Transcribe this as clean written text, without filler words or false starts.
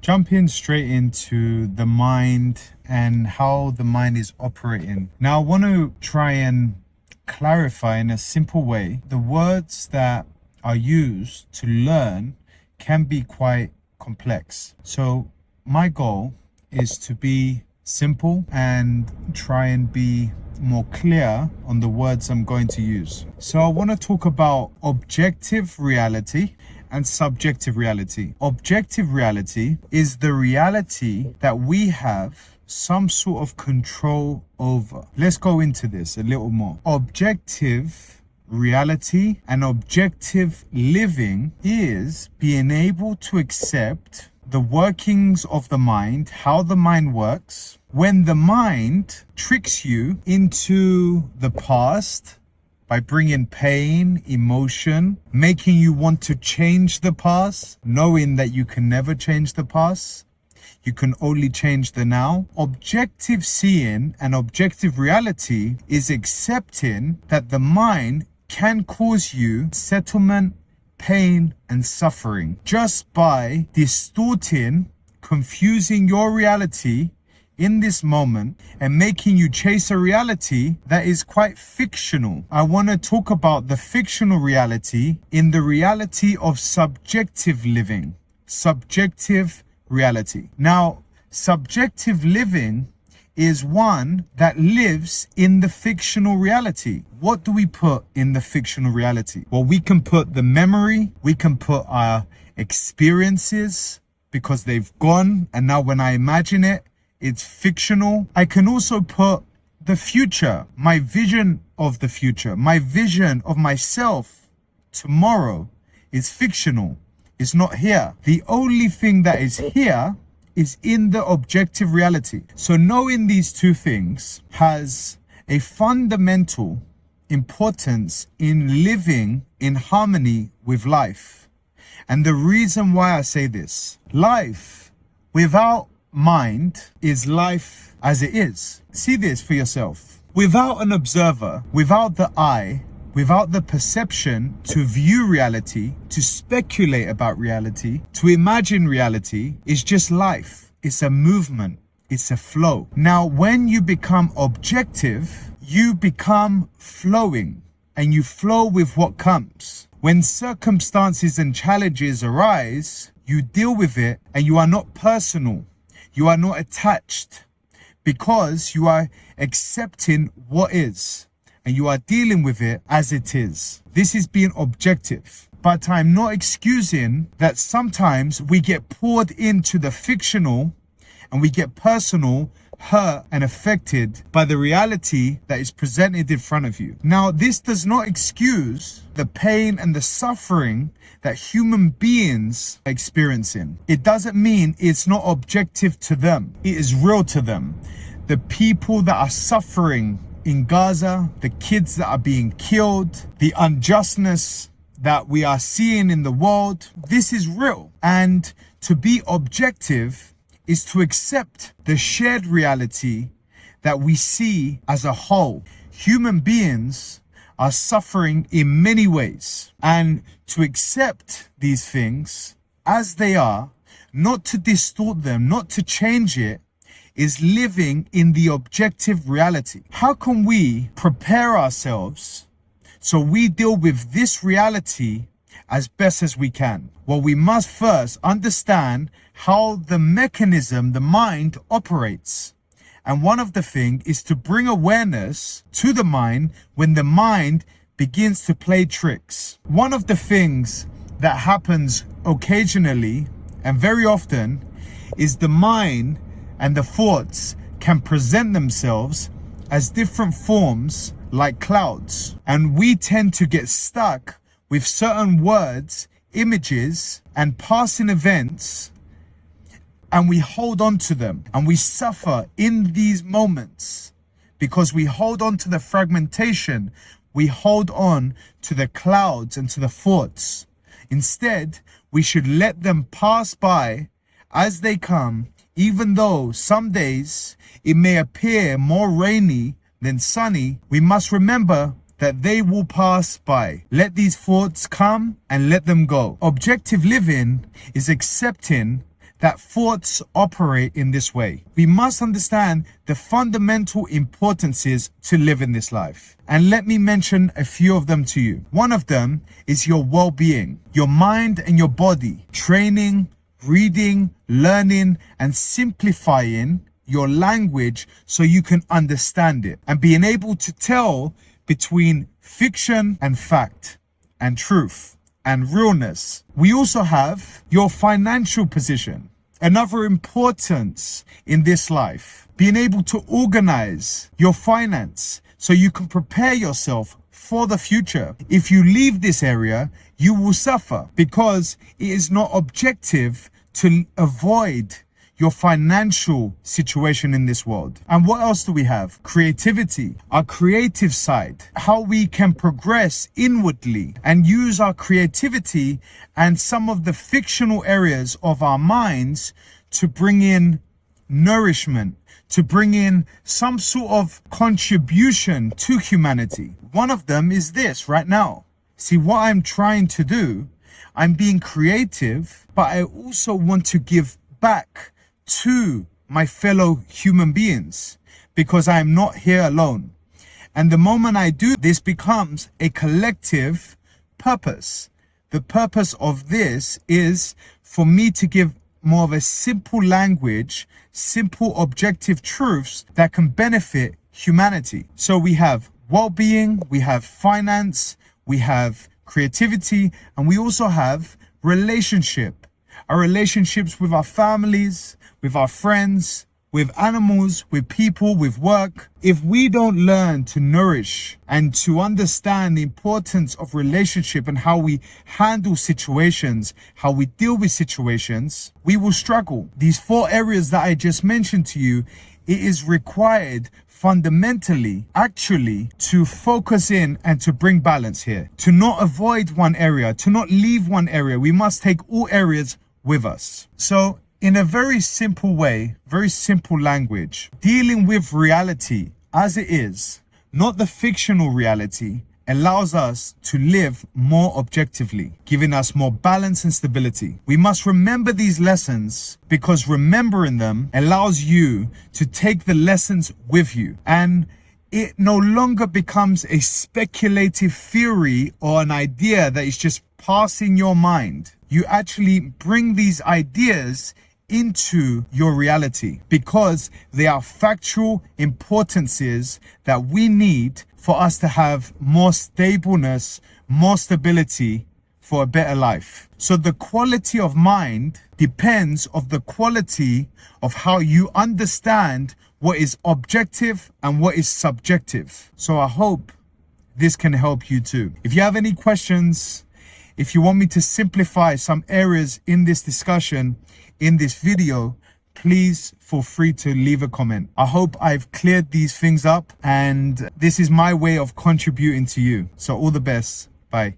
jumping straight into the mind and how the mind is operating. Now, I want to try and clarify in a simple way. The words that are used to learn can be quite complex. So my goal is to be simple and try and be more clear on the words I'm going to use. So I want to talk about objective reality and subjective reality. Objective reality is the reality that we have some sort of control over. Let's go into this a little more. Objective reality and objective living is being able to accept the workings of the mind, how the mind works. When the mind tricks you into the past by bringing pain, emotion, making you want to change the past, knowing that you can never change the past, you can only change the now. Objective seeing and objective reality is accepting that the mind can cause you settlement, pain, and suffering just by distorting, confusing your reality in this moment and making you chase a reality that is quite fictional. I want to talk about the fictional reality in the reality of subjective living, subjective reality. Now, subjective living is one that lives in the fictional reality. What do we put in the fictional reality? Well, we can put the memory, we can put our experiences because they've gone, and now when I imagine it, it's fictional. I can also put the future, my vision of the future, my vision of myself tomorrow is fictional. It's not here. The only thing that is here is in the objective reality. So knowing these two things has a fundamental importance in living in harmony with life. And the reason why I say this, life without mind is life as it is. See this for yourself. Without an observer, without the eye, without the perception to view reality, to speculate about reality, to imagine reality, is just life. It's a movement. It's a flow. Now, when you become objective, you become flowing and you flow with what comes. When circumstances and challenges arise, you deal with it and you are not personal. You are not attached because you are accepting what is and you are dealing with it as it is. This is being objective. But I'm not excusing that sometimes we get poured into the fictional and we get personal, hurt and affected by the reality that is presented in front of you. Now, this does not excuse the pain and the suffering that human beings are experiencing. It doesn't mean it's not objective to them. It is real to them. The people that are suffering in Gaza, the kids that are being killed, the unjustness that we are seeing in the world, this is real. And to be objective is to accept the shared reality that we see as a whole. Human beings are suffering in many ways, and to accept these things as they are, not to distort them, not to change it, is living in the objective reality. How can we prepare ourselves so we deal with this reality as best as we can? Well, we must first understand how the mechanism, the mind, operates. And one of the things is to bring awareness to the mind when the mind begins to play tricks. One of the things that happens occasionally and very often is the mind and the thoughts can present themselves as different forms like clouds. And we tend to get stuck with certain words, images, and passing events, and we hold on to them and we suffer in these moments because we hold on to the fragmentation. We hold on to the clouds and to the thoughts. Instead, we should let them pass by as they come, even though some days it may appear more rainy than sunny. We must remember that they will pass by. Let these thoughts come and let them go. Objective living is accepting that thoughts operate in this way. We must understand the fundamental importances to live in this life. And let me mention a few of them to you. One of them is your well-being, your mind and your body, training, reading, learning, and simplifying your language so you can understand it, and being able to tell between fiction and fact, and truth and realness. We also have your financial position, another importance in this life, being able to organize your finance so you can prepare yourself for the future. If you leave this area, you will suffer because it is not objective to avoid your financial situation in this world. And what else do we have? Creativity, our creative side, how we can progress inwardly and use our creativity and some of the fictional areas of our minds to bring in nourishment, to bring in some sort of contribution to humanity. One of them is this right now. See, what I'm trying to do, I'm being creative, but I also want to give back to my fellow human beings because I am not here alone. And the moment I do, this becomes a collective purpose. The purpose of this is for me to give more of a simple language, simple objective truths that can benefit humanity. So we have well-being, we have finance, we have creativity, and we also have relationship. Our relationships with our families, with our friends, with animals, with people, with work. If we don't learn to nourish and to understand the importance of relationship and how we handle situations, how we deal with situations, we will struggle. These 4 areas that I just mentioned to you, it is required fundamentally, actually, to focus in and to bring balance here. To not avoid one area, to not leave one area. We must take all areas with us. So, in a very simple way, very simple language, dealing with reality as it is, not the fictional reality, allows us to live more objectively, giving us more balance and stability. We must remember these lessons because remembering them allows you to take the lessons with you, and it no longer becomes a speculative theory or an idea that is just passing your mind. You actually bring these ideas into your reality because they are factual importances that we need for us to have more stableness, more stability for a better life. So the quality of mind depends on the quality of how you understand what is objective and what is subjective. So I hope this can help you too. If you have any questions, if you want me to simplify some areas in this discussion, in this video, please feel free to leave a comment. I hope I've cleared these things up, and this is my way of contributing to you. So all the best. Bye.